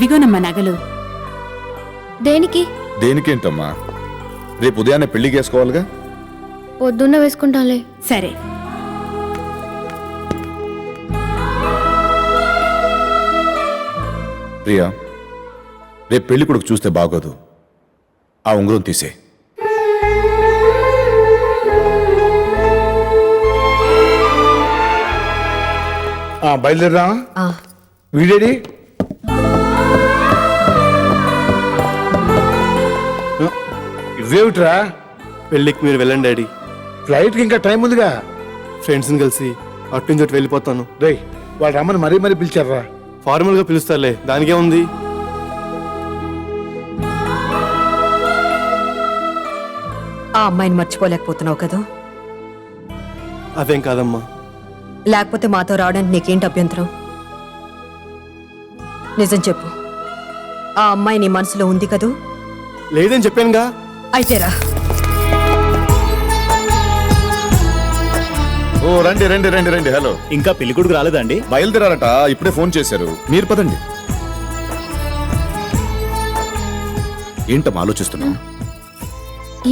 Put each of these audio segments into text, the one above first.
ఇవిగోనమ్మా నగలు. దేనికి? దేనికేంటమ్మా, రేపు ఉదయాన్నే పెళ్లి చేసుకోవాలిగా. పొద్దున్న వేసుకుంటాలే. సరే. ప్రియా, రేపు పెళ్లి కొడుకు చూస్తే బాగోదు. ఆ ఉంగరం తీసే. బయలుదేరా. వీడేడి? ఇవేమిట్రా? పెళ్ళికి మీరు వెళ్ళండి డాడీ. ఫ్లైట్కి ఇంకా టైం ఉందిగా. ఫ్రెండ్స్ని కలిసి అటు నుంచి అటు వెళ్ళిపోతాను. రేయ్, వాళ్ళు రమ్మని మరీ పిలిచారా? ఫార్మల్గా పిలుస్తారులే, దానికే ఉంది. ఆ అమ్మాయిని మర్చిపోలేకపోతున్నావు కదా? అదేం కాదమ్మా. లేకపోతే మాతో రావడానికి నీకేంటి అభ్యంతరం? నిజం చెప్పు, ఆ అమ్మాయి నీ మనసులో ఉంది కదూ? లేదని చెప్పానుగా. అయితే రా. ఓ రండి రండి రండి రండి. హలో, ఇంకా పెళ్లి కొడుకు రాలేదండి? బయలుదేరారట, ఇప్పుడే ఫోన్ చేశారు. మీరు పదండి. ఏంటమ్మా ఆలోచిస్తున్నావు?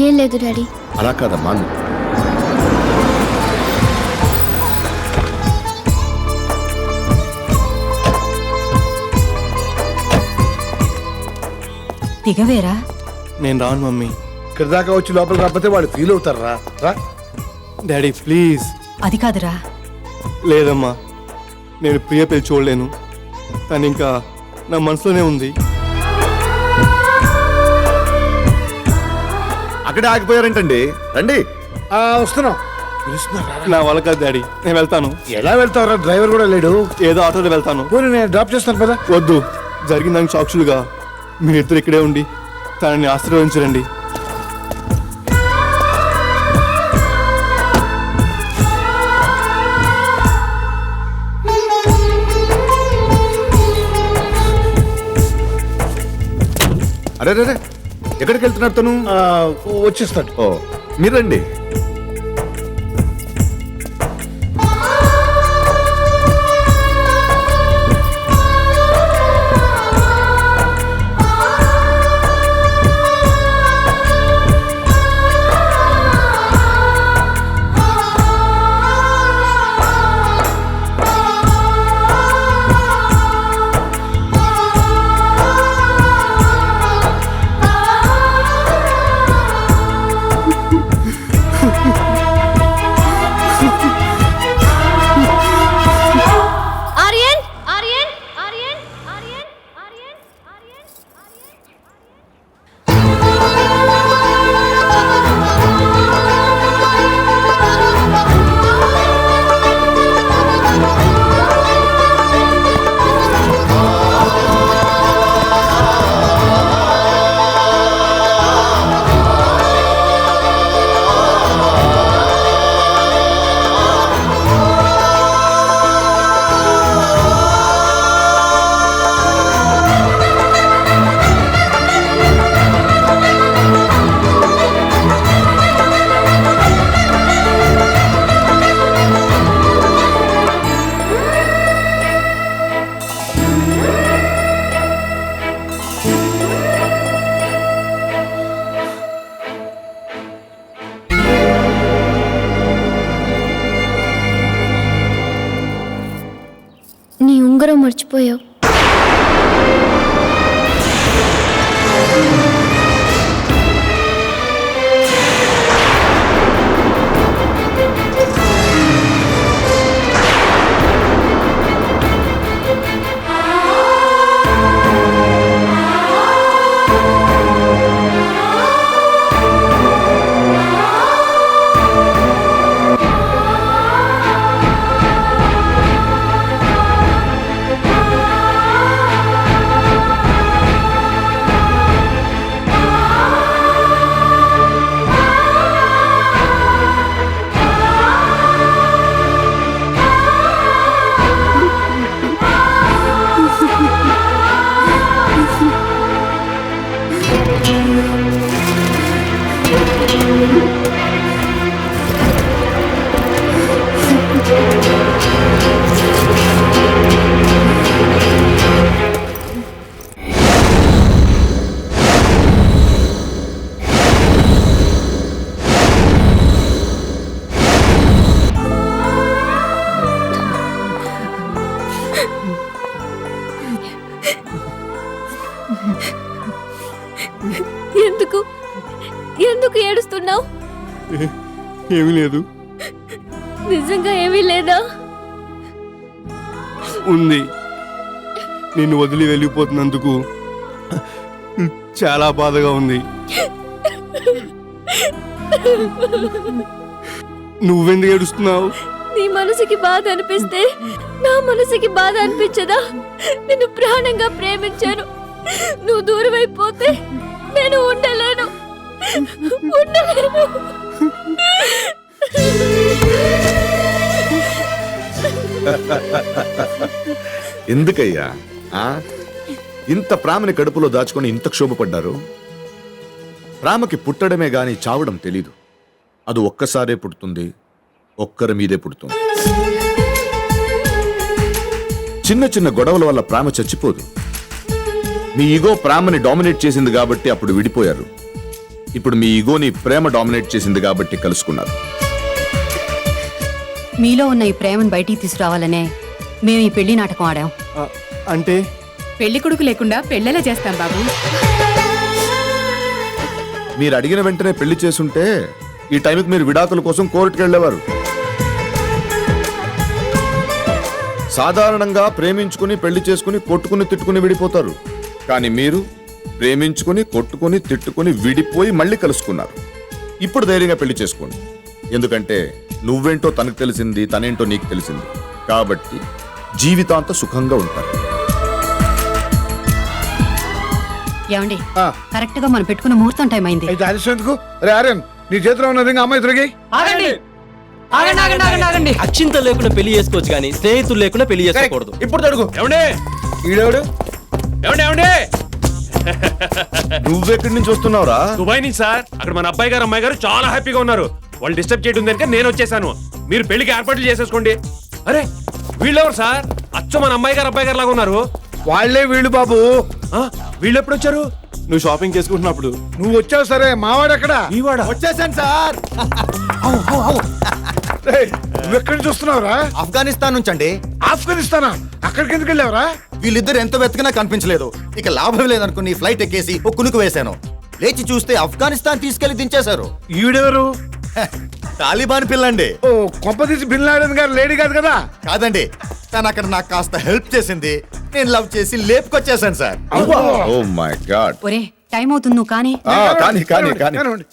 ఏం లేదు డాడీ. అలా కాదమ్మా. దిగవేరా. నేను రాను మమ్మీ. ఇక్కడ దాకా వచ్చి లోపల రాకపోతే వాళ్ళు ఫీల్ అవుతారా? రా డాడీ ప్లీజ్. అది కాదురా. లేదమ్మా, నేను ప్రియ పెళ్లి చూడలేను. తను ఇంకా నా మనసులోనే ఉంది. అక్కడే ఆగిపోయారేంటండి? రండి. వస్తున్నాం. పిలుస్తున్నారా? నా వల్ల కాదు డాడీ, నేను వెళ్తాను. ఎలా వెళ్తావరా? డ్రైవర్ కూడా లేడు. ఏదో ఆటోలో వెళ్తాను. పోనీ నేను డ్రాప్ చేస్తాను కదా. వద్దు, జరిగిన దానికి సాక్షులుగా మీరిద్దరు ఇక్కడే ఉండి తనని ఆశీర్వదించరండి. అరే రే, ఎక్కడికి వెళ్తున్నారు తను? వచ్చేస్తాడు. ఓ, మీరు రండి. నీ ఉంగరం మర్చిపోయావు. ఏమీ లేదు. నిజంగా ఏమీ లేదా? ఉంది. నిన్ను వదిలి వెళ్ళిపోతున్నందుకు చాలా బాధగా ఉంది. నువ్వెందుకు ఏడుస్తున్నావు? నీ మనసుకి బాధ అనిపిస్తే నా మనసుకి బాధ అనిపించదా? నిన్ను ప్రాణంగా ప్రేమించాను. నువ్వు దూరం అయిపోతే నేను ఉండలేను. ఎందుకయ్యా ఆ? ఇంత ప్రేమని కడుపులో దాచుకొని ఇంత క్షోభపడ్డారు? ప్రేమకి పుట్టడమే గాని చావడం తెలీదు. అది ఒక్కసారే పుడుతుంది, ఒక్కరి మీదే పుడుతుంది. చిన్న చిన్న గొడవల వల్ల ప్రేమ చచ్చిపోదు. మీ ఈగో ప్రేమని డామినేట్ చేసింది కాబట్టి అప్పుడు విడిపోయారు. ఇప్పుడు మీ ఈగోని ప్రేమ డామినేట్ చేసింది కాబట్టి కలుసుకున్నారు. మీలో ఉన్న ఈ ప్రేమను బయటికి తీసుకురావాలనే మేము ఈ పెళ్లి నాటకం ఆడాం. అంటే పెళ్లి కొడుకు లేకుండా పెళ్ళెలా చేస్తాం బాబు? మీరు అడిగిన వెంటనే పెళ్లి చేసుంటే ఈ టైంకి మీరు విడాకుల కోసం కోర్టుకు వెళ్ళేవారు. సాధారణంగా ప్రేమించుకుని పెళ్లి చేసుకుని కొట్టుకుని తిట్టుకుని విడిపోతారు. కానీ మీరు ప్రేమించుకుని కొట్టుకుని తిట్టుకుని విడిపోయి మళ్ళీ కలుసుకున్నారు. ఇప్పుడు ధైర్యంగా పెళ్లి చేసుకోండి. ఎందుకంటే నువ్వేంటో తనకు తెలిసింది, తనేంటో నీకు తెలిసింది. కాబట్టి జీవితాంత సుఖంగా ఉంటారు. ఏమండి, కరెక్ట్ గా మనం పెట్టుకున్న ముహూర్తం టైం అయింది. అయితే ఆలస్యం ఎందుకు? రే ఆర్యన్, నీ చేతిలో ఉన్న రింగ్ అమ్మాయి తిరిగి. ఆగండి ఆగండి ఆగండి ఆగండి ఆగండి. అచ్చింత లేకుండా పెళ్లి చేసుకోవచ్చు కానీ స్నేహితులు లేకుండా పెళ్లి చేసుకోకూడదు. ఇప్పుడు తడుగు. ఏమండే ఈడేవాడు ఏమండే ఏమండే నువ్వెక్కడి నుంచి వస్తున్నావురా? దుబాయ్ నుంచి సార్. అక్కడ మన అబ్బాయి గారు అమ్మాయి గారు చాలా హ్యాపీగా ఉన్నారు. వాళ్ళు డిస్టర్బ్ చేయడం కనుక నేను వచ్చేసాను. మీరు పెళ్లికి ఏర్పాట్లు చేసేసుకోండి. అరే వీళ్ళెవరు సార్? అచ్చ మన అమ్మాయి గారు అబ్బాయి గారు లాగా ఉన్నారు. వాళ్లే వీళ్ళు బాబు. వీళ్ళు ఎప్పుడు వచ్చారు? నువ్వు షాపింగ్ చేసుకుంటున్నప్పుడు. నువ్వు వచ్చావు సరే, మావాడు ఎక్కడ? ఈ వాడ వచ్చేసాను సార్. రేయ్, నువ్వెక్కడి నుంచి వస్తున్నావురా? ఆఫ్ఘనిస్తాన్ నుంచి అండి. ఆఫ్ఘనిస్తానా? అక్కడికి ఎందుకు వెళ్ళావురా? వీళ్ళిద్దరు ఎంత వెతికినా కనిపించలేదు. ఇక లాభం లేదనుకుని ఫ్లైట్ ఎక్కేసి ఒక కునుకు వేశాను. లేచి చూస్తే ఆఫ్ఘనిస్తాన్ తీసుకెళ్లి దించేశారు. ఈవిడెవరు? తాలిబాన్ పిల్లండి. ఓ, కొంపదీసి బిన్ లాడెన్ గారు లేడీ కాదు కదా? కాదండి, తను అక్కడ నాకు కాస్త హెల్ప్ చేసింది. నేను లవ్ చేసి లేపుకొచ్చేసాను సార్. Oh my god. ఒరే, టైం అవుతుంది, నువ్వు కానీ. కానీ కానీ కానీ కానివ్వండి.